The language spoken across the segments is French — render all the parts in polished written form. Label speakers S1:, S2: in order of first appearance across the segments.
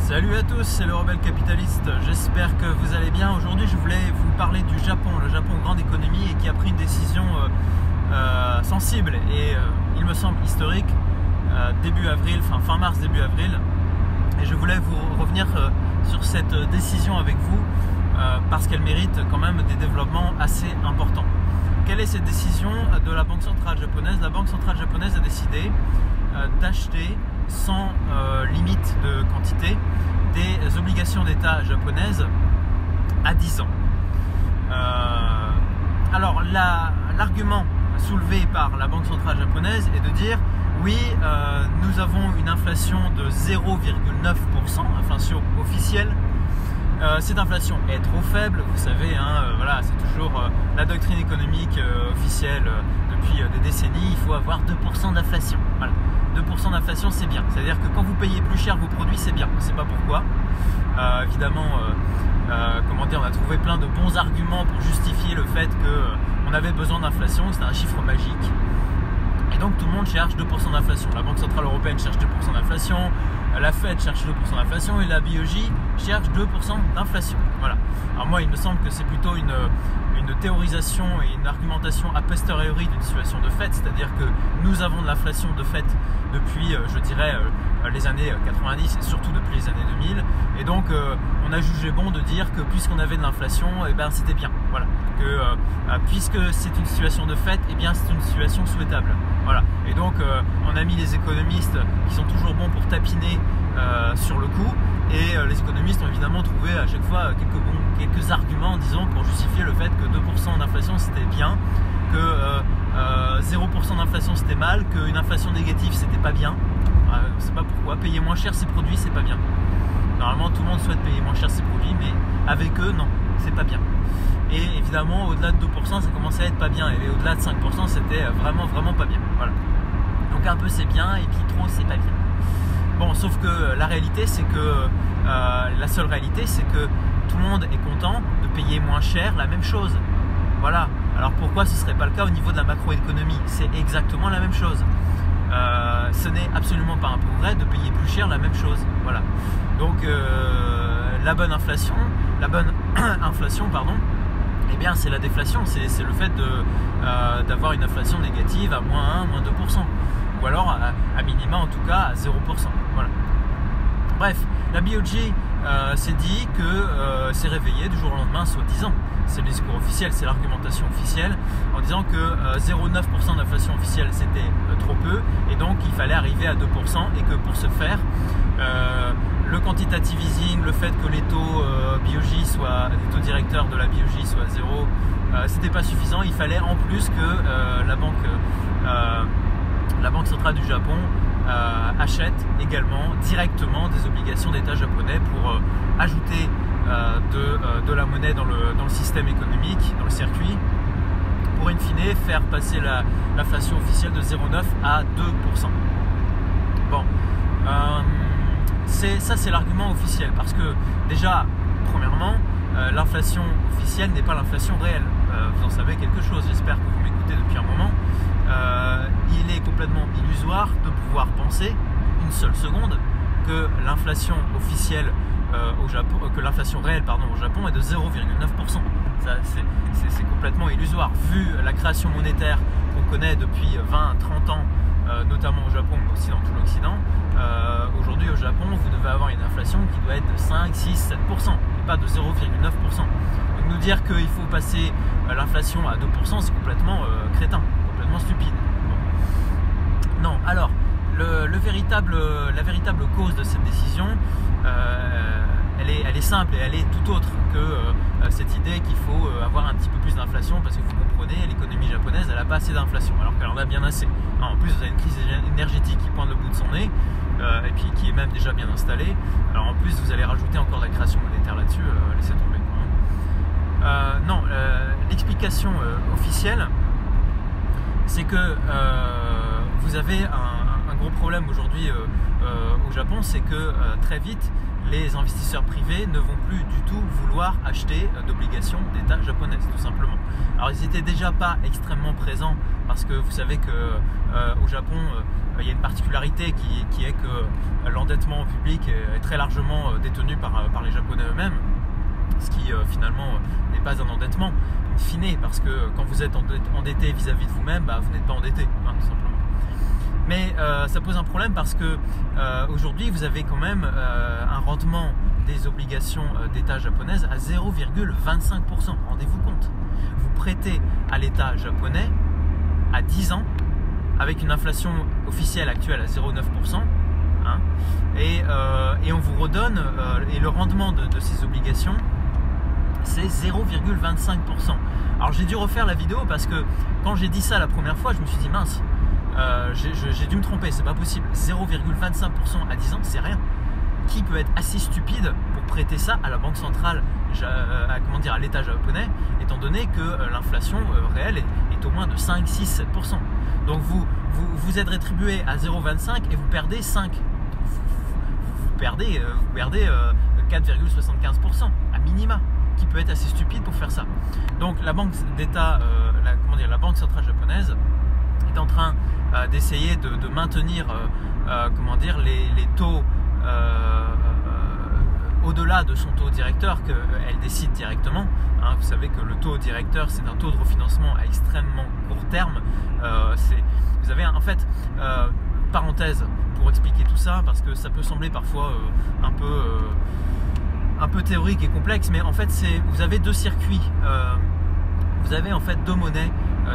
S1: Salut à tous, c'est le Rebelle Capitaliste, j'espère que vous allez bien. Aujourd'hui je voulais vous parler du Japon, le Japon grande économie et qui a pris une décision sensible et il me semble historique début avril, fin mars, début avril. Et je voulais vous revenir sur cette décision avec vous parce qu'elle mérite quand même des développements assez importants. Quelle est cette décision de la Banque centrale japonaise? La Banque centrale japonaise a décidé d'acheter sans limite de quantité des obligations d'État japonaises à 10 ans. Alors l'argument soulevé par la Banque centrale japonaise est de dire oui, nous avons une inflation de 0,9%, inflation officielle. Cette inflation est trop faible, vous savez, voilà, c'est toujours la doctrine économique officielle depuis des décennies, il faut avoir 2% d'inflation. Voilà. 2% d'inflation, c'est bien. C'est-à-dire que quand vous payez plus cher vos produits, c'est bien. On ne sait pas pourquoi. Évidemment, comment dire, on a trouvé plein de bons arguments pour justifier le fait qu'on avait besoin d'inflation. C'est un chiffre magique. Et donc tout le monde cherche 2% d'inflation. La Banque Centrale Européenne cherche 2% d'inflation, la Fed cherche 2% d'inflation et la BOJ cherche 2% d'inflation. Voilà. Alors moi, il me semble que c'est plutôt une théorisation et une argumentation a posteriori d'une situation de fait, c'est-à-dire que nous avons de l'inflation de fait depuis, je dirais, les années 90 et surtout depuis les années 2000. Et donc, on a jugé bon de dire que puisqu'on avait de l'inflation, eh ben, c'était bien. Voilà. Que puisque c'est une situation de fait, eh bien, c'est une situation souhaitable. Voilà. Et donc, on a mis les économistes qui sont toujours bons pour tapiner sur le coup. Et les économistes ont évidemment trouvé à chaque fois quelques arguments, disons, pour justifier le fait que 2% d'inflation c'était bien, que 0% d'inflation c'était mal, qu'une inflation négative c'était pas bien. Je sais pas pourquoi, payer moins cher ses produits c'est pas bien. Normalement tout le monde souhaite payer moins cher ses produits, mais avec eux non, c'est pas bien. Et évidemment au-delà de 2% ça commençait à être pas bien, et au-delà de 5% c'était vraiment pas bien. Voilà. Donc un peu c'est bien, et puis trop c'est pas bien. Bon, sauf que la réalité, c'est que la seule réalité, c'est que tout le monde est content de payer moins cher la même chose. Voilà. Alors pourquoi ce ne serait pas le cas au niveau de la macroéconomie? C'est exactement la même chose. Ce n'est absolument pas un progrès de payer plus cher la même chose. Voilà. Donc la bonne inflation, eh bien c'est la déflation. C'est le fait d'avoir une inflation négative à moins 1, moins 2%. Ou alors à minima en tout cas à 0%. Voilà. Bref, la BOJ s'est dit que s'est réveillée du jour au lendemain, soi-disant. C'est le discours officiel, c'est l'argumentation officielle, en disant que 0,9% d'inflation officielle c'était trop peu, et donc il fallait arriver à 2%, et que pour ce faire, le quantitative easing, le fait que les taux les taux directeurs de la BOJ soient à 0, c'était pas suffisant. Il fallait en plus que la Banque centrale du Japon achète également directement des obligations d'État japonais pour ajouter de la monnaie dans le système économique, dans le circuit, pour in fine faire passer l'inflation officielle de 0,9 à 2%. Bon, ça c'est l'argument officiel, parce que déjà, premièrement, l'inflation officielle n'est pas l'inflation réelle. Vous en savez quelque chose, j'espère que vous m'écoutez depuis un moment. Il est complètement illusoire de pouvoir penser une seule seconde que l'inflation officielle au Japon, que l'inflation réelle au Japon est de 0,9%. C'est complètement illusoire. Vu la création monétaire qu'on connaît depuis 20-30 ans, notamment au Japon, mais aussi dans tout l'Occident, aujourd'hui au Japon, vous devez avoir une inflation qui doit être de 5, 6, 7%, et pas de 0,9%. Donc nous dire qu'il faut passer l'inflation à 2%, c'est complètement crétin. Stupide. Bon. Non, alors la véritable cause de cette décision, elle est simple et elle est tout autre que cette idée qu'il faut avoir un petit peu plus d'inflation, parce que vous comprenez, l'économie japonaise elle n'a pas assez d'inflation alors qu'elle en a bien assez. En plus vous avez une crise énergétique qui pointe le bout de son nez et puis qui est même déjà bien installée. Alors en plus vous allez rajouter encore de la création monétaire là-dessus, laissez tomber. Non, l'explication officielle, c'est que vous avez un gros problème aujourd'hui au Japon, c'est que très vite, les investisseurs privés ne vont plus du tout vouloir acheter d'obligations d'État japonaises, tout simplement. Alors ils n'étaient déjà pas extrêmement présents parce que vous savez qu'au Japon, il y a une particularité qui est que l'endettement public est très largement détenu par les Japonais eux-mêmes, ce qui finalement n'est pas un endettement in fine, parce que quand vous êtes endetté vis-à-vis de vous-même, vous n'êtes pas endetté, tout simplement. Mais ça pose un problème parce que aujourd'hui vous avez quand même un rendement des obligations d'État japonaises à 0,25%. Rendez-vous compte. Vous prêtez à l'État japonais à 10 ans avec une inflation officielle actuelle à 0,9%, et on vous redonne, et le rendement de ces obligations c'est 0,25%. Alors j'ai dû refaire la vidéo parce que quand j'ai dit ça la première fois, je me suis dit mince, j'ai dû me tromper, c'est pas possible. 0,25% à 10 ans, c'est rien. Qui peut être assez stupide pour prêter ça à la banque centrale, à l'État japonais, étant donné que l'inflation réelle est au moins de 5, 6, 7%. Donc vous êtes rétribué à 0,25 et vous perdez 5. Vous perdez 4,75% à minima. Qui peut être assez stupide pour faire ça. Donc la banque d'État, la banque centrale japonaise est en train d'essayer de maintenir les taux au-delà de son taux directeur qu'elle décide directement. Vous savez que le taux directeur, c'est un taux de refinancement à extrêmement court terme. Vous avez en fait, parenthèse pour expliquer tout ça, parce que ça peut sembler parfois un peu théorique et complexe, mais en fait vous avez deux circuits, vous avez en fait deux monnaies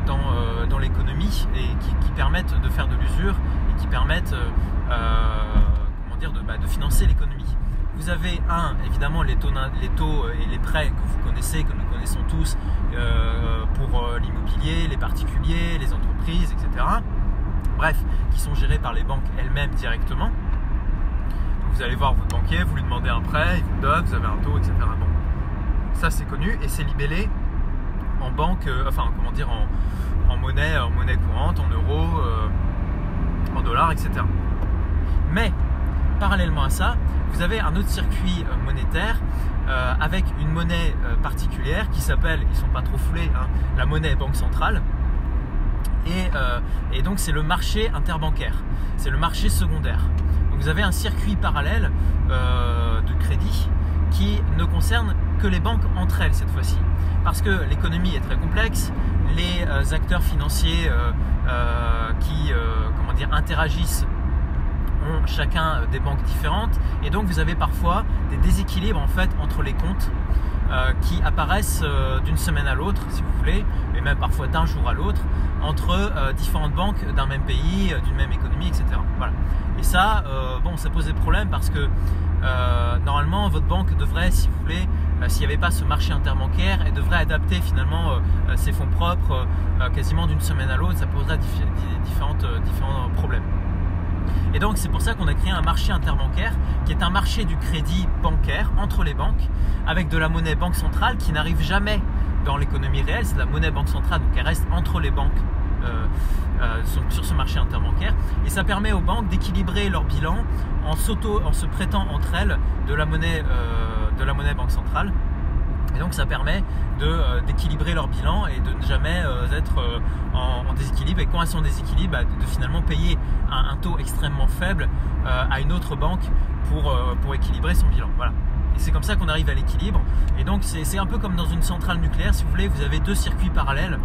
S1: dans l'économie et qui permettent de faire de l'usure et qui permettent de financer l'économie. Vous avez évidemment les taux et les prêts que vous connaissez, que nous connaissons tous, pour l'immobilier, les particuliers, les entreprises, etc. Bref, qui sont gérés par les banques elles-mêmes directement. Vous allez voir votre banquier, vous lui demandez un prêt, il vous donne, vous avez un taux, etc. Bon, ça c'est connu et c'est libellé en banque, en monnaie courante, en euros, en dollars, etc. Mais parallèlement à ça, vous avez un autre circuit monétaire avec une monnaie particulière qui s'appelle, ils ne sont pas trop foulés, la monnaie banque centrale. Et donc c'est le marché interbancaire, c'est le marché secondaire. Donc vous avez un circuit parallèle de crédit qui ne concerne que les banques entre elles cette fois-ci. Parce que l'économie est très complexe, les acteurs financiers qui interagissent ont chacun des banques différentes, et donc vous avez parfois des déséquilibres en fait entre les comptes qui apparaissent d'une semaine à l'autre, si vous voulez, et même parfois d'un jour à l'autre, entre différentes banques d'un même pays, d'une même économie, etc. Voilà. Et ça, ça pose des problèmes parce que normalement votre banque devrait, si vous voulez, s'il n'y avait pas ce marché interbancaire, elle devrait adapter finalement ses fonds propres quasiment d'une semaine à l'autre. Ça poserait différents problèmes. Et donc c'est pour ça qu'on a créé un marché interbancaire qui est un marché du crédit bancaire entre les banques avec de la monnaie banque centrale qui n'arrive jamais dans l'économie réelle. C'est de la monnaie banque centrale, donc elle reste entre les banques sur ce marché interbancaire, et ça permet aux banques d'équilibrer leur bilan en se prêtant entre elles de la monnaie banque centrale. Et donc ça permet d'équilibrer leur bilan et de ne jamais être en déséquilibre, et quand elles sont en déséquilibre, de finalement payer un taux extrêmement faible à une autre banque pour équilibrer son bilan. Voilà. Et c'est comme ça qu'on arrive à l'équilibre. Et donc c'est un peu comme dans une centrale nucléaire, si vous voulez, vous avez deux circuits parallèles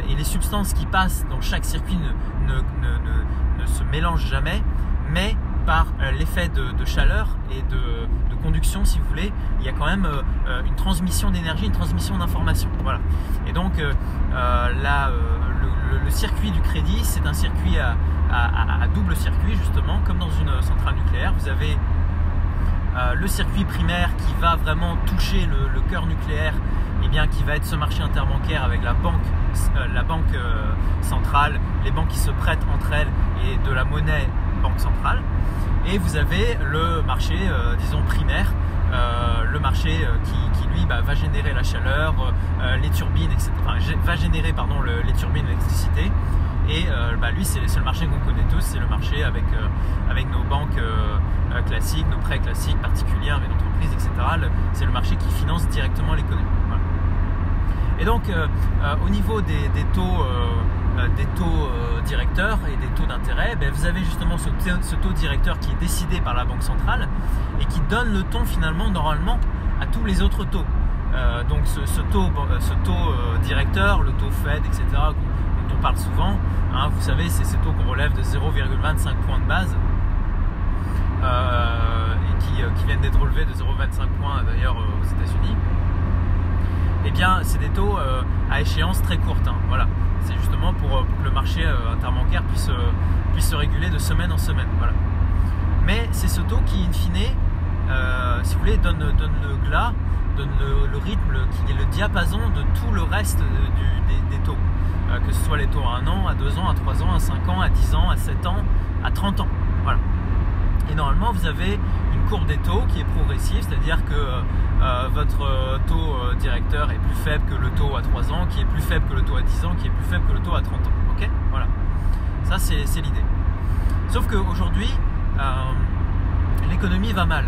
S1: et les substances qui passent dans chaque circuit ne se mélangent jamais, mais par l'effet de chaleur et de conduction, si vous voulez, il y a quand même une transmission d'énergie, une transmission d'information. Voilà. Et donc le circuit du crédit, c'est un circuit à double circuit, justement, comme dans une centrale nucléaire. Vous avez le circuit primaire qui va vraiment toucher le cœur nucléaire, et bien qui va être ce marché interbancaire avec la banque centrale, les banques qui se prêtent entre elles et de la monnaie banque centrale. Et vous avez le marché, disons primaire, le marché qui lui va générer la chaleur, les turbines, etc. Enfin, va générer les turbines d'électricité Et lui, c'est le marché qu'on connaît tous, c'est le marché avec nos banques classiques, nos prêts classiques, particuliers, avec l'entreprise, etc. C'est le marché qui finance directement l'économie. Voilà. Et donc, au niveau des taux directeurs et des taux d'intérêt, vous avez justement ce taux directeur qui est décidé par la Banque centrale et qui donne le ton finalement normalement à tous les autres taux. Donc ce taux directeur, le taux Fed, etc., dont on parle souvent, hein, vous savez, c'est ces taux qu'on relève de 0,25 points de base et qui viennent d'être relevés de 0,25 points d'ailleurs aux États-Unis. Eh bien, c'est des taux à échéance très courte. Hein, voilà. C'est justement pour que le marché interbancaire puisse se réguler de semaine en semaine. Voilà. Mais c'est ce taux qui, in fine, si vous voulez, donne le glas, donne le rythme, qui est le diapason de tout le reste des taux. Que ce soit les taux à 1 an, à 2 ans, à 3 ans, à 5 ans, à 10 ans, à 7 ans, à 30 ans. Voilà. Et normalement, vous avez une courbe des taux qui est progressive, c'est-à-dire que votre taux directeur est plus faible que le taux à 3 ans, qui est plus faible que le taux à 10 ans, qui est plus faible que le taux à 30 ans. Ok ? Voilà. Ça, c'est l'idée. Sauf qu'aujourd'hui, l'économie va mal.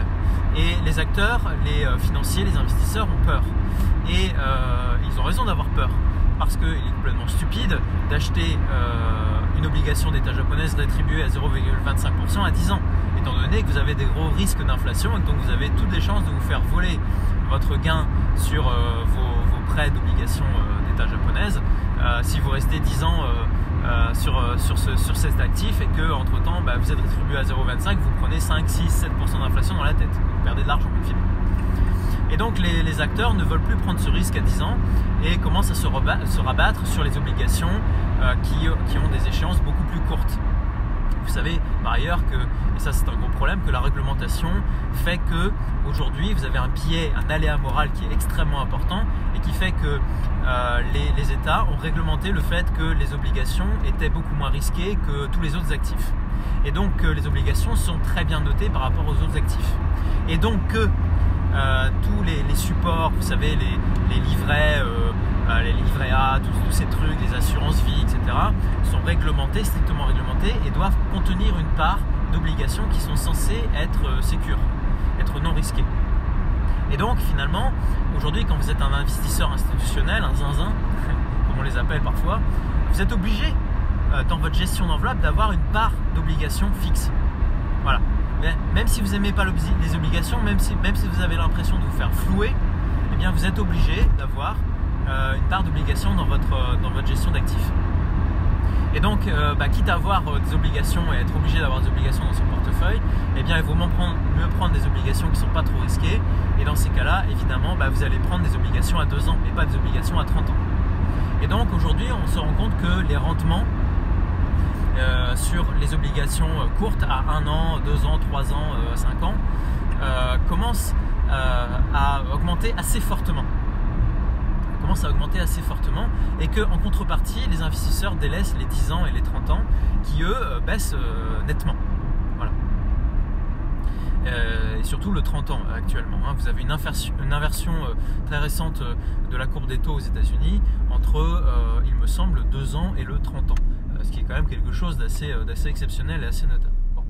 S1: Et les acteurs, les financiers, les investisseurs ont peur. Et ils ont raison d'avoir peur. Parce qu'il est complètement stupide d'acheter une obligation d'État japonaise rétribuée à 0,25% à 10 ans. Étant donné que vous avez des gros risques d'inflation et que donc vous avez toutes les chances de vous faire voler votre gain sur vos prêts d'obligations d'État japonaise si vous restez 10 ans sur cet actif et que entre temps vous êtes rétribué à 0,25, vous prenez 5, 6, 7% d'inflation dans la tête. Vous perdez de l'argent au final. Et donc les acteurs ne veulent plus prendre ce risque à 10 ans et commencent à se rabattre sur les obligations qui ont des échéances beaucoup plus courtes. Vous savez par ailleurs que, et ça c'est un gros problème, que la réglementation fait que aujourd'hui vous avez un biais, un aléa moral qui est extrêmement important et qui fait que les États ont réglementé le fait que les obligations étaient beaucoup moins risquées que tous les autres actifs. Et donc les obligations sont très bien notées par rapport aux autres actifs. Et donc que tous les supports, vous savez, les livrets A, tous ces trucs, les assurances vie, etc., sont réglementés, strictement réglementés et doivent contenir une part d'obligations qui sont censées être sécures, être non risquées. Et donc finalement, aujourd'hui, quand vous êtes un investisseur institutionnel, un zinzin, comme on les appelle parfois, vous êtes obligé, dans votre gestion d'enveloppe, d'avoir une part d'obligations fixe. Voilà. Même si vous n'aimez pas les obligations, même si vous avez l'impression de vous faire flouer, eh bien vous êtes obligé d'avoir une part d'obligation dans votre gestion d'actifs. Et donc, quitte à avoir des obligations et être obligé d'avoir des obligations dans son portefeuille, eh bien il vaut mieux prendre des obligations qui ne sont pas trop risquées. Et dans ces cas-là, évidemment, vous allez prendre des obligations à 2 ans et pas des obligations à 30 ans. Et donc aujourd'hui, on se rend compte que les rendements sur les obligations courtes à 1 an, 2 ans, 3 ans, 5 ans commencent à augmenter assez fortement. Et qu'en contrepartie, les investisseurs délaissent les 10 ans et les 30 ans qui, eux, baissent nettement. Voilà. Et surtout le 30 ans actuellement. Hein. Vous avez une inversion très récente de la courbe des taux aux États-Unis entre, il me semble, 2 ans et le 30 ans. Ce qui est quand même quelque chose d'assez exceptionnel et assez notable. Bon.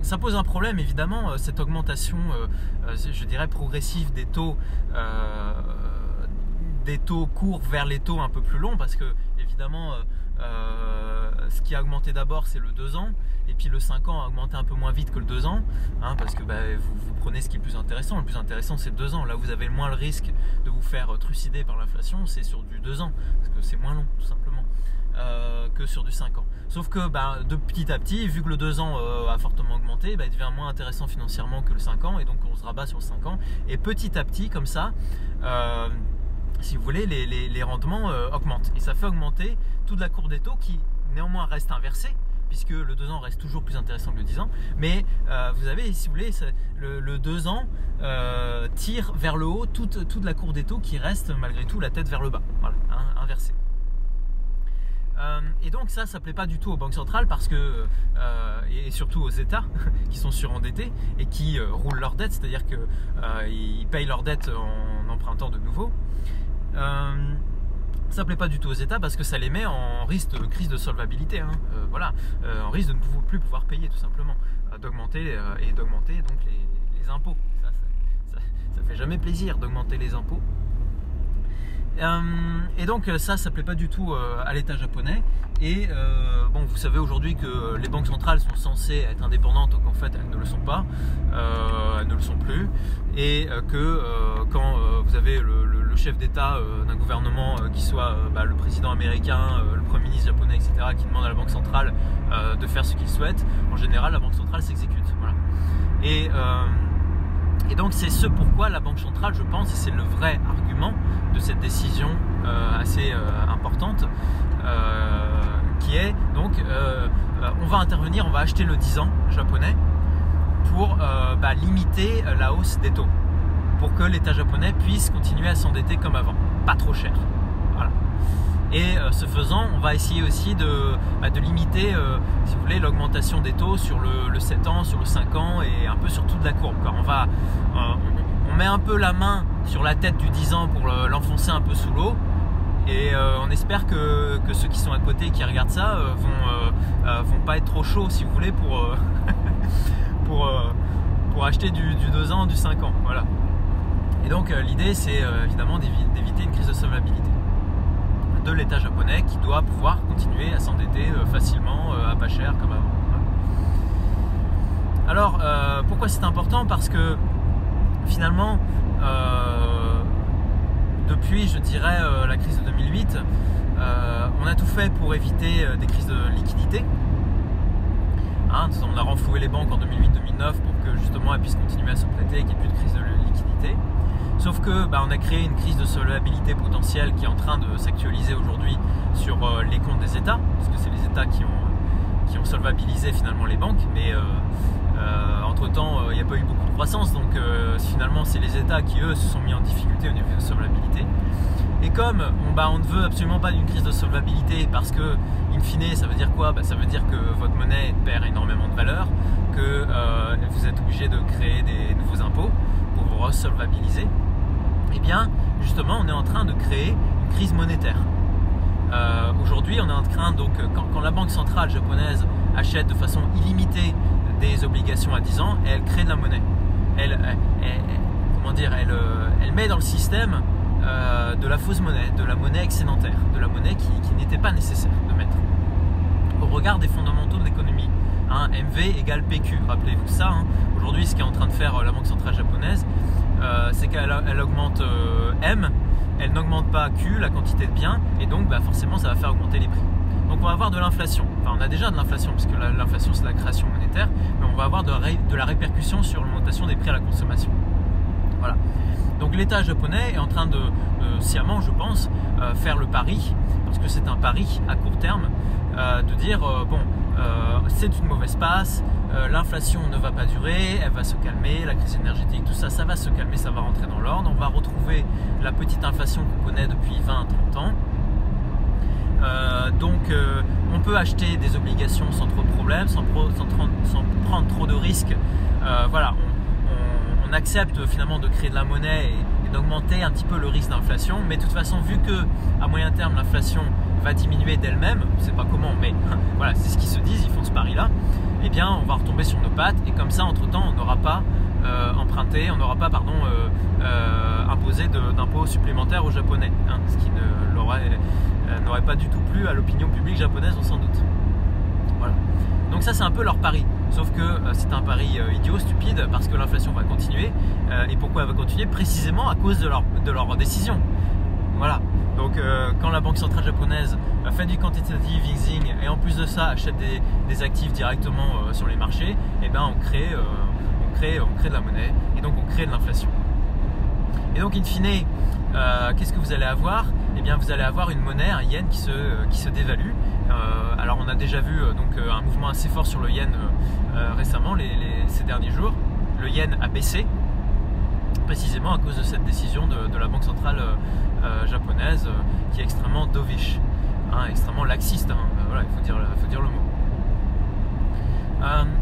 S1: Ça pose un problème évidemment, cette augmentation, je dirais progressive des taux courts vers les taux un peu plus longs, parce que évidemment ce qui a augmenté d'abord c'est le 2 ans, et puis le 5 ans a augmenté un peu moins vite que le 2 ans, hein, parce que vous prenez ce qui est le plus intéressant. Le plus intéressant c'est le 2 ans, là où vous avez le moins le risque de vous faire trucider par l'inflation, c'est sur du 2 ans, parce que c'est moins long tout simplement. Que sur du 5 ans. Sauf que de petit à petit, vu que le 2 ans a fortement augmenté, il devient moins intéressant financièrement que le 5 ans, et donc on se rabat sur le 5 ans, et petit à petit comme ça, si vous voulez, les rendements augmentent, et ça fait augmenter toute la courbe des taux qui néanmoins reste inversée, puisque le 2 ans reste toujours plus intéressant que le 10 ans, mais vous avez, si vous voulez, le 2 ans tire vers le haut toute la courbe des taux qui reste malgré tout la tête vers le bas, voilà, hein, inversée. Et donc ça plaît pas du tout aux banques centrales, parce que et surtout aux États qui sont surendettés et qui roulent leurs dettes, c'est-à-dire qu'ils payent leurs dettes en empruntant de nouveau. Ça ne plaît pas du tout aux États parce que ça les met en risque de crise de solvabilité, hein. Voilà, en risque de ne plus pouvoir payer tout simplement, d'augmenter donc les impôts. Ça fait jamais plaisir d'augmenter les impôts. Et donc ça plaît pas du tout à l'État japonais. Et bon, vous savez aujourd'hui que les banques centrales sont censées être indépendantes, donc en fait elles ne le sont pas, elles ne le sont plus, et que quand vous avez le chef d'État d'un gouvernement, qui soit le président américain, le Premier ministre japonais, etc., qui demande à la banque centrale de faire ce qu'il souhaite, en général la banque centrale s'exécute. Voilà. Et donc c'est ce pourquoi la Banque centrale, je pense, et c'est le vrai argument de cette décision assez importante, qui est donc on va intervenir, on va acheter le 10 ans japonais pour limiter la hausse des taux, pour que l'État japonais puisse continuer à s'endetter comme avant, pas trop cher. Voilà. Et ce faisant, on va essayer aussi de limiter, si vous voulez, l'augmentation des taux sur le 7 ans, sur le 5 ans et un peu sur toute la courbe, quoi. On met un peu la main sur la tête du 10 ans pour l'enfoncer un peu sous l'eau. Et on espère que ceux qui sont à côté et qui regardent ça vont pas être trop chauds, si vous voulez, pour acheter du 2 ans, du 5 ans. Voilà. Et donc l'idée, c'est évidemment d'éviter une crise de solvabilité de l'État japonais, qui doit pouvoir continuer à s'endetter facilement, à pas cher comme avant. Alors pourquoi c'est important? Parce que finalement depuis, je dirais, la crise de 2008, on a tout fait pour éviter des crises de liquidité. Hein, on a renfloué les banques en 2008-2009 pour que justement elles puissent continuer à se prêter et qu'il n'y ait plus de crise de liquidité. Sauf que on a créé une crise de solvabilité potentielle qui est en train de s'actualiser aujourd'hui sur les comptes des États, parce que c'est les États qui ont solvabilisé finalement les banques, mais entre-temps, il n'y a pas eu beaucoup de croissance, donc finalement c'est les États qui, eux, se sont mis en difficulté au niveau de solvabilité. Et comme on ne veut absolument pas d'une crise de solvabilité, parce que, in fine, ça veut dire quoi? Ça veut dire que votre monnaie perd énormément de valeur, que vous êtes obligé de créer des nouveaux impôts pour vous resolvabiliser. Et bien, justement, on est en train de créer une crise monétaire. Aujourd'hui, on est en train, donc, quand la Banque centrale japonaise achète de façon illimitée des obligations à 10 ans, et elle crée de la monnaie. Elle met dans le système de la fausse monnaie, de la monnaie excédentaire, de la monnaie qui n'était pas nécessaire de mettre. Au regard des fondamentaux de l'économie, hein, MV égale PQ, rappelez-vous ça. Hein. Aujourd'hui, ce qu'est en train de faire la Banque centrale japonaise, c'est qu'elle augmente M, elle n'augmente pas Q, la quantité de biens, et donc forcément ça va faire augmenter les prix. Donc on va avoir de l'inflation. Enfin, on a déjà de l'inflation, puisque l'inflation c'est la création monétaire, mais on va avoir de la répercussion sur l'augmentation des prix à la consommation. Voilà. Donc l'État japonais est en train de sciemment, je pense, faire le pari, parce que c'est un pari à court terme, de dire c'est une mauvaise passe, l'inflation ne va pas durer, elle va se calmer, la crise énergétique, tout ça, ça va se calmer, ça va rentrer dans l'ordre, on va retrouver la petite inflation qu'on connaît depuis 20-30 ans. Donc on peut acheter des obligations sans trop de problèmes, sans prendre trop de risques. Voilà, on accepte finalement de créer de la monnaie et d'augmenter un petit peu le risque d'inflation, mais de toute façon, vu que à moyen terme l'inflation va diminuer d'elle-même, on ne sait pas comment, mais voilà, c'est ce qu'ils se disent, ils font ce pari-là, eh bien on va retomber sur nos pattes, et comme ça, entre-temps, on n'aura pas emprunté, on n'aura pas imposé d'impôts supplémentaires aux Japonais, hein, ce qui n'aurait pas du tout plu à l'opinion publique japonaise, on s'en doute. Voilà. Donc ça c'est un peu leur pari, sauf que c'est un pari idiot, stupide, parce que l'inflation va continuer. Et pourquoi elle va continuer? Précisément à cause de leur décision. Voilà. Donc quand la Banque centrale japonaise fait du quantitative easing et en plus de ça achète des actifs directement sur les marchés, eh ben on crée de la monnaie et donc on crée de l'inflation. Et donc in fine, qu'est-ce que vous allez avoir? Eh bien vous allez avoir une monnaie, un yen qui se dévalue. Alors on a déjà vu un mouvement assez fort sur le yen récemment, ces derniers jours. Le yen a baissé précisément à cause de cette décision de la Banque centrale japonaise qui est extrêmement dovish, hein, extrêmement laxiste, hein. Voilà, il faut dire le mot.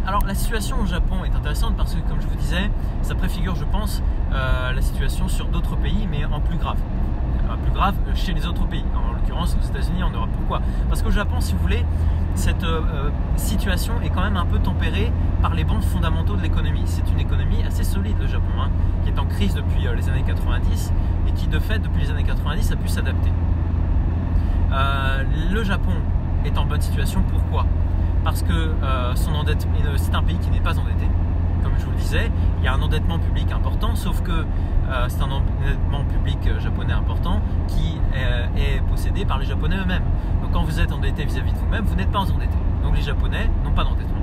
S1: Alors la situation au Japon est intéressante parce que, comme je vous disais, ça préfigure, je pense, la situation sur d'autres pays, mais en plus grave. plus grave chez les autres pays, en l'occurrence aux États-Unis, en Europe. Pourquoi? Parce qu'au Japon, si vous voulez, cette situation est quand même un peu tempérée par les bons fondamentaux de l'économie. C'est une économie assez solide, le Japon, hein, qui est en crise depuis les années 90 et qui, de fait, depuis les années 90, a pu s'adapter. Le Japon est en bonne situation. Pourquoi? Parce que c'est un pays qui n'est pas endetté. Comme je vous le disais, il y a un endettement public important, sauf que c'est un endettement public japonais important qui est possédé par les Japonais eux-mêmes. Donc quand vous êtes endetté vis-à-vis de vous-même, vous n'êtes pas endetté. Donc les Japonais n'ont pas d'endettement.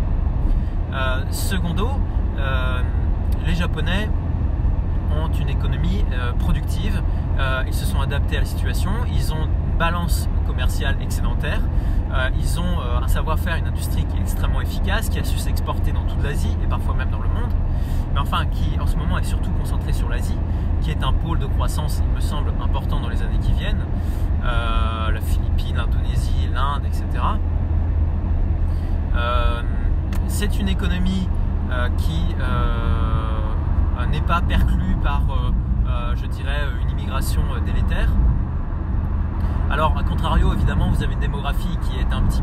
S1: Secondo, les Japonais ont une économie productive, ils se sont adaptés à la situation, ils ont une balance commerciale excédentaire, ils ont un savoir-faire, une industrie qui est extrêmement efficace, qui a su s'exporter dans toute l'Asie et parfois même dans le monde, mais enfin qui en ce moment est surtout concentrée sur l'Asie, qui est un pôle de croissance, il me semble, important dans les années qui viennent, la Philippines, l'Indonésie, l'Inde, etc. C'est une économie qui n'est pas perclue par, je dirais, une immigration délétère. Alors, à contrario, évidemment, vous avez une démographie qui est un petit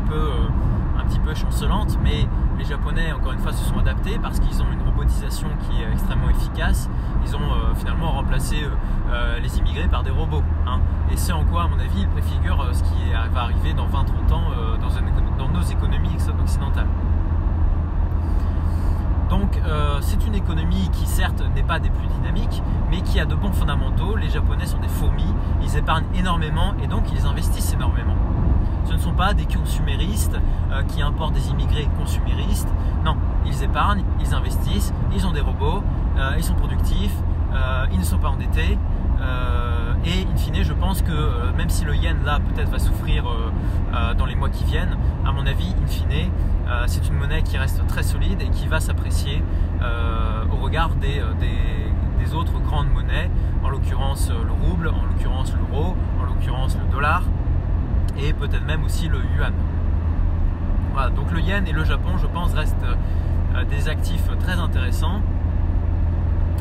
S1: peu chancelante, mais les Japonais, encore une fois, se sont adaptés parce qu'ils ont une robotisation qui est extrêmement efficace. Ils ont finalement remplacé les immigrés par des robots, hein. Et c'est en quoi, à mon avis, ils préfigurent ce qui va arriver dans 20-30 ans dans nos économies occidentales. Donc c'est une économie qui certes n'est pas des plus dynamiques, mais qui a de bons fondamentaux. Les Japonais sont des fourmis, ils épargnent énormément et donc ils investissent énormément. Ce ne sont pas des consuméristes qui importent des immigrés consuméristes. Non, ils épargnent, ils investissent, ils ont des robots, ils sont productifs, ils ne sont pas endettés. Et in fine, je pense que même si le yen là peut-être va souffrir dans les mois qui viennent, à mon avis, in fine, c'est une monnaie qui reste très solide et qui va s'apprécier au regard des autres grandes monnaies, en l'occurrence le rouble, en l'occurrence l'euro, en l'occurrence le dollar et peut-être même aussi le yuan. Voilà, donc le yen et le Japon, je pense, restent des actifs très intéressants.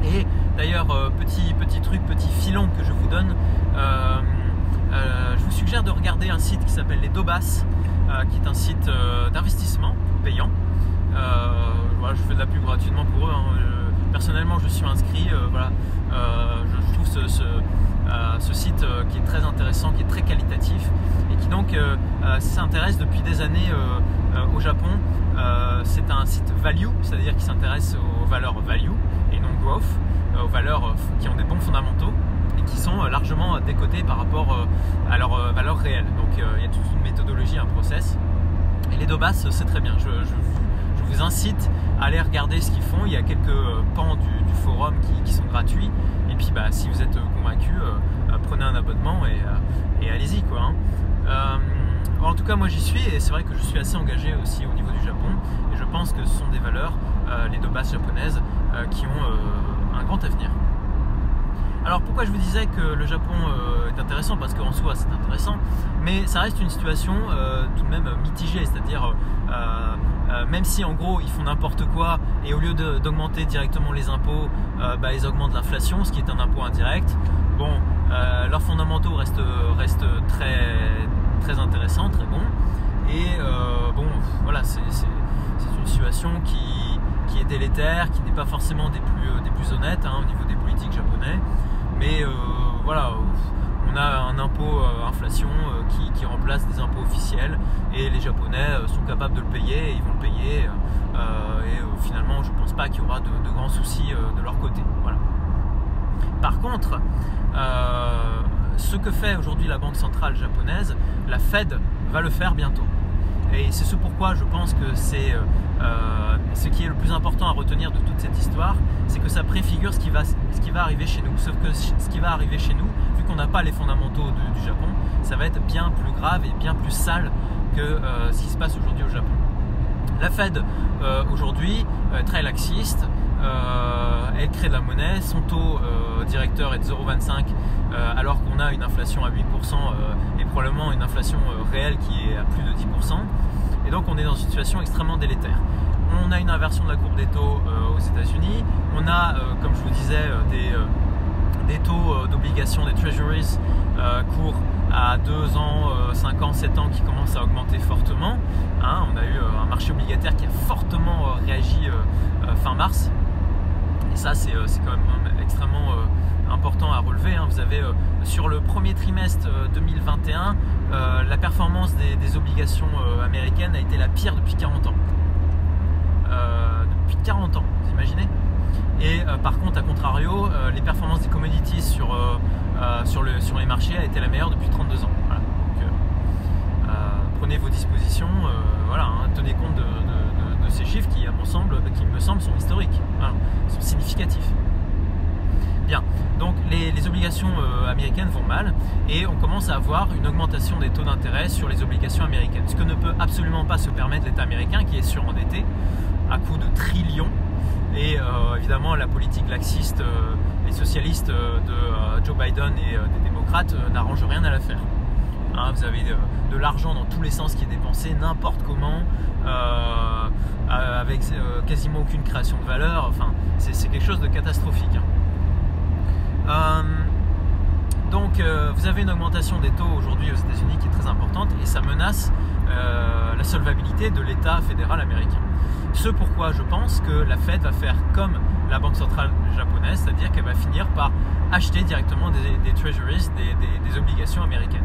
S1: Et d'ailleurs, petit truc, petit filon que je vous donne, je vous suggère de regarder un site qui s'appelle les Dobas, qui est un site d'investissement payant. Voilà, je fais de la pub gratuitement pour eux, hein. Personnellement, je suis inscrit. Voilà, je trouve ce site qui est très intéressant, qui est très qualitatif et qui donc s'intéresse depuis des années au Japon. C'est un site value, c'est-à-dire qu'il s'intéresse aux valeurs value et non growth, aux valeurs qui ont des bons fondamentaux et qui sont largement décotées par rapport à leurs valeurs réelles. Donc il y a toute une méthodologie, un process. Et les Dobas, c'est très bien. Je vous incite à aller regarder ce qu'ils font. Il y a quelques pans du forum qui sont gratuits. Et puis si vous êtes convaincu, prenez un abonnement et allez-y, quoi, hein. En tout cas, moi j'y suis et c'est vrai que je suis assez engagé aussi au niveau du Japon. Et je pense que ce sont des valeurs, les Dobas japonaises, qui ont un grand avenir. Alors pourquoi je vous disais que le Japon est intéressant? Parce qu'en soi c'est intéressant, mais ça reste une situation tout de même mitigée, c'est-à-dire même si en gros ils font n'importe quoi et au lieu d'augmenter directement les impôts, ils augmentent l'inflation, ce qui est un impôt indirect. Bon, leurs fondamentaux restent très intéressants, très bons, et bon voilà, c'est une situation qui est délétère, qui n'est pas forcément des plus honnêtes, hein, au niveau des politiques japonais. Mais voilà, on a un impôt inflation qui remplace des impôts officiels et les Japonais sont capables de le payer et ils vont le payer et finalement je ne pense pas qu'il y aura de grands soucis de leur côté. Voilà. Par contre, ce que fait aujourd'hui la Banque centrale japonaise, la Fed va le faire bientôt. Et c'est ce pourquoi je pense que c'est ce qui est le plus important à retenir de toute cette histoire, c'est que ça préfigure ce qui va arriver chez nous. Sauf que ce qui va arriver chez nous, vu qu'on n'a pas les fondamentaux du Japon, ça va être bien plus grave et bien plus sale que ce qui se passe aujourd'hui au Japon. La Fed aujourd'hui est très laxiste, elle crée de la monnaie, son taux directeur est de 0,25 alors qu'on a une inflation à 8% et probablement une inflation réelle qui est à plus de 10%. Et donc on est dans une situation extrêmement délétère. On a une inversion de la courbe des taux aux États-Unis, on a, comme je vous disais, des taux d'obligation des treasuries courent à 2 ans, 5 ans, 7 ans qui commencent à augmenter fortement. Hein, on a eu un marché obligataire qui a fortement réagi fin mars. Et ça, c'est quand même extrêmement important à relever. Hein. Vous avez sur le premier trimestre 2021, la performance des obligations américaines a été la pire depuis 40 ans. Depuis 40 ans, vous imaginez? Et par contre, à contrario, les performances des commodities sur les marchés a été la meilleure depuis 32 ans. Voilà. Donc, prenez vos dispositions, voilà, hein, tenez compte de ces chiffres qui me semblent, sont historiques, voilà, sont significatifs. Bien, donc les obligations américaines vont mal et on commence à avoir une augmentation des taux d'intérêt sur les obligations américaines. Ce que ne peut absolument pas se permettre l'État américain qui est surendetté à coût de trillions. Et évidemment, la politique laxiste, les socialistes de Joe Biden et des démocrates n'arrangent rien à l'affaire. Hein, vous avez de l'argent dans tous les sens qui est dépensé, n'importe comment, avec quasiment aucune création de valeur. Enfin, c'est quelque chose de catastrophique. Hein. Donc, vous avez une augmentation des taux aujourd'hui aux États-Unis qui est très importante et ça menace la solvabilité de l'État fédéral américain. Ce pourquoi je pense que la Fed va faire comme la Banque centrale japonaise, c'est-à-dire qu'elle va finir par acheter directement des treasuries, des obligations américaines.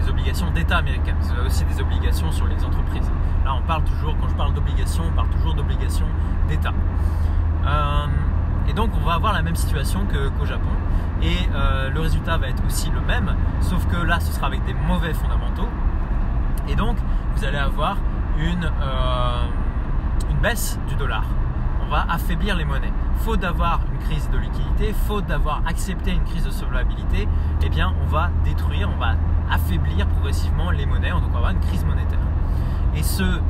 S1: Des obligations d'État américaines. Vous avez aussi des obligations sur les entreprises. Là, on parle toujours, quand je parle d'obligations, on parle toujours d'obligations d'État. Et donc, on va avoir la même situation qu'au Japon. Et le résultat va être aussi le même, sauf que là, ce sera avec des mauvais fondamentaux. Et donc, vous allez avoir une baisse du dollar. On va affaiblir les monnaies. Faute d'avoir une crise de liquidité, faute d'avoir accepté une crise de solvabilité, eh bien on va détruire, on va affaiblir progressivement les monnaies, donc on va avoir une crise monétaire. Et ce,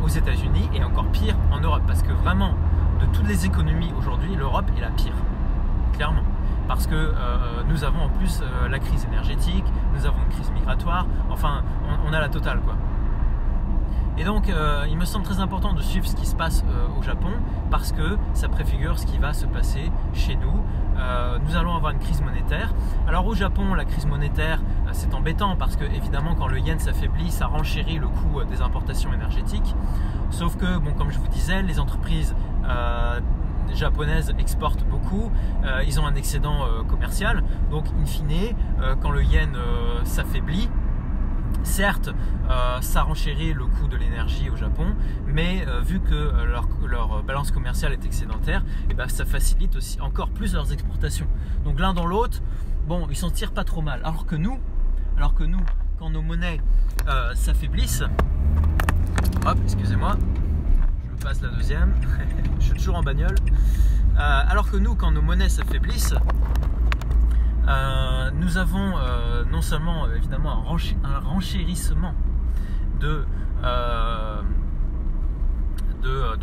S1: aux États-Unis et encore pire en Europe, parce que vraiment, de toutes les économies aujourd'hui, l'Europe est la pire, clairement. Parce que nous avons en plus la crise énergétique, nous avons une crise migratoire, enfin on a la totale quoi. Et donc, il me semble très important de suivre ce qui se passe au Japon parce que ça préfigure ce qui va se passer chez nous. Nous allons avoir une crise monétaire. Alors au Japon, la crise monétaire, c'est embêtant parce que évidemment, quand le yen s'affaiblit, ça renchérit le coût des importations énergétiques. Sauf que, bon, comme je vous disais, les entreprises japonaises exportent beaucoup, ils ont un excédent commercial. Donc, in fine, quand le yen s'affaiblit, certes, ça renchérit le coût de l'énergie au Japon, mais vu que leur balance commerciale est excédentaire, et ben, ça facilite aussi encore plus leurs exportations. Donc l'un dans l'autre, bon, ils s'en tirent pas trop mal. Alors que nous, quand nos monnaies s'affaiblissent, hop, excusez-moi, je me passe la deuxième, je suis toujours en bagnole. Alors que nous, quand nos monnaies s'affaiblissent, nous avons non seulement évidemment un renchérissement de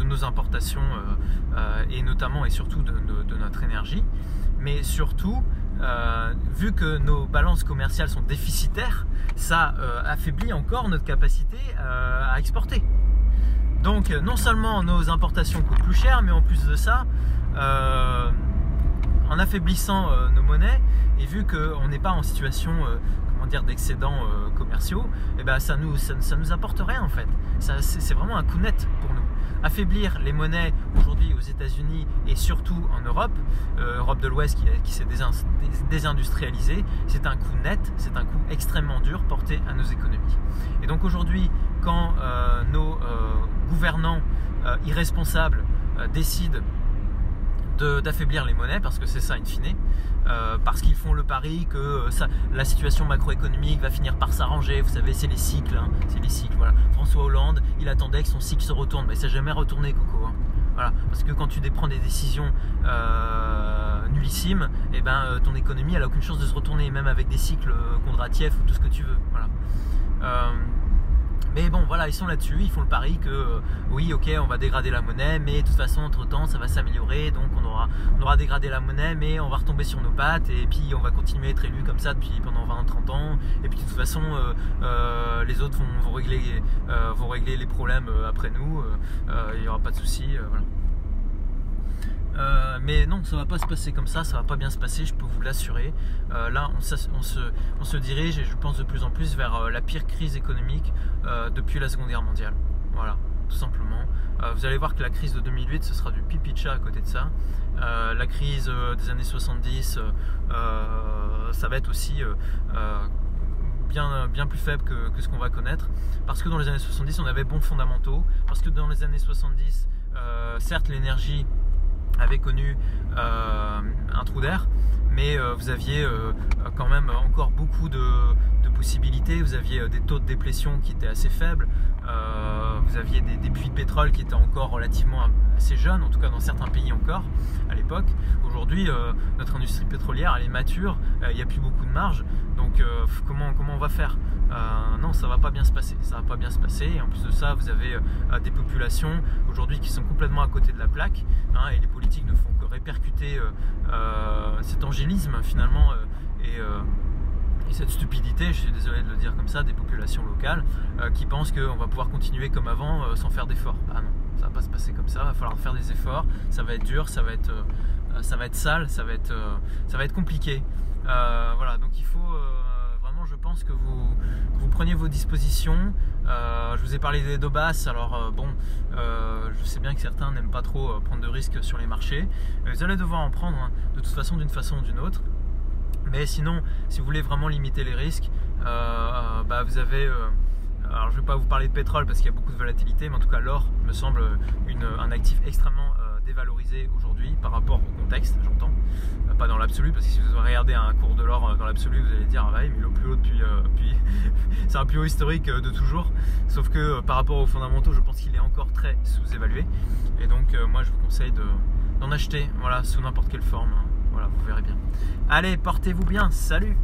S1: nos importations et notamment et surtout de notre énergie, mais surtout vu que nos balances commerciales sont déficitaires, ça affaiblit encore notre capacité à exporter. Donc non seulement nos importations coûtent plus cher, mais en plus de ça, en affaiblissant nos monnaies, et vu qu'on n'est pas en situation d'excédents commerciaux, et ben ça nous apporte rien en fait. C'est vraiment un coup net pour nous. Affaiblir les monnaies aujourd'hui aux États-Unis et surtout en Europe, Europe de l'Ouest qui s'est désindustrialisée, c'est un coup net, c'est un coup extrêmement dur porté à nos économies. Et donc aujourd'hui, quand nos gouvernants irresponsables décident d'affaiblir les monnaies, parce que c'est ça in fine, parce qu'ils font le pari que la situation macroéconomique va finir par s'arranger. Vous savez, c'est les cycles, hein, c'est les cycles. Voilà. François Hollande, il attendait que son cycle se retourne, mais ça n'a jamais retourné, Coco. Hein. Voilà. Parce que quand tu prends des décisions nullissimes, et ben, ton économie elle n'a aucune chance de se retourner, même avec des cycles Kondratiev ou tout ce que tu veux. Voilà. Mais bon, voilà, ils sont là-dessus, ils font le pari que oui, ok, on va dégrader la monnaie, mais de toute façon, entre-temps, ça va s'améliorer, donc on aura dégradé la monnaie, mais on va retomber sur nos pattes, et puis on va continuer à être élu comme ça pendant 20-30 ans, et puis de toute façon, les autres vont régler les problèmes après nous, il n'y aura pas de souci, voilà. Mais non, ça va pas se passer comme ça va pas bien se passer, je peux vous l'assurer. Là, on se dirige, et je pense de plus en plus, vers la pire crise économique depuis la Seconde Guerre mondiale. Voilà, tout simplement. Vous allez voir que la crise de 2008, ce sera du pipi de chat à côté de ça. La crise des années 70, ça va être aussi bien plus faible que ce qu'on va connaître. Parce que dans les années 70, on avait bons fondamentaux. Parce que dans les années 70, certes, l'énergie avait connu un trou d'air, mais vous aviez quand même encore beaucoup de possibilités. Vous aviez des taux de déplétion qui étaient assez faibles, vous aviez des puits de pétrole qui étaient encore relativement assez jeunes, en tout cas dans certains pays encore à l'époque. Aujourd'hui, notre industrie pétrolière, elle est mature, il n'y a plus beaucoup de marge, donc comment on va faire? Non, ça va pas bien se passer, et en plus de ça, vous avez des populations aujourd'hui qui sont complètement à côté de la plaque, hein, et les politiques ne font que répercuter cet angélisme finalement, et cette stupidité, je suis désolé de le dire comme ça, des populations locales qui pensent qu'on va pouvoir continuer comme avant sans faire d'efforts. Ah non, ça va pas se passer comme ça, il va falloir faire des efforts, ça va être dur, ça va être sale, ça va être compliqué. Voilà, donc il faut vraiment, je pense que vous preniez vos dispositions. Je vous ai parlé des dos basses, alors bon, je sais bien que certains n'aiment pas trop prendre de risques sur les marchés, mais vous allez devoir en prendre, hein, de toute façon, d'une façon ou d'une autre. Mais sinon, si vous voulez vraiment limiter les risques, vous avez... alors je ne vais pas vous parler de pétrole parce qu'il y a beaucoup de volatilité, mais en tout cas l'or me semble un actif extrêmement dévalorisé aujourd'hui par rapport au contexte, j'entends. Pas dans l'absolu, parce que si vous regardez un cours de l'or dans l'absolu, vous allez dire ah ouais, mais il est au plus haut depuis c'est un plus haut historique de toujours. Sauf que par rapport aux fondamentaux, je pense qu'il est encore très sous-évalué. Et donc moi je vous conseille d'en acheter, voilà, sous n'importe quelle forme. Voilà, vous verrez bien. Allez, portez-vous bien, salut!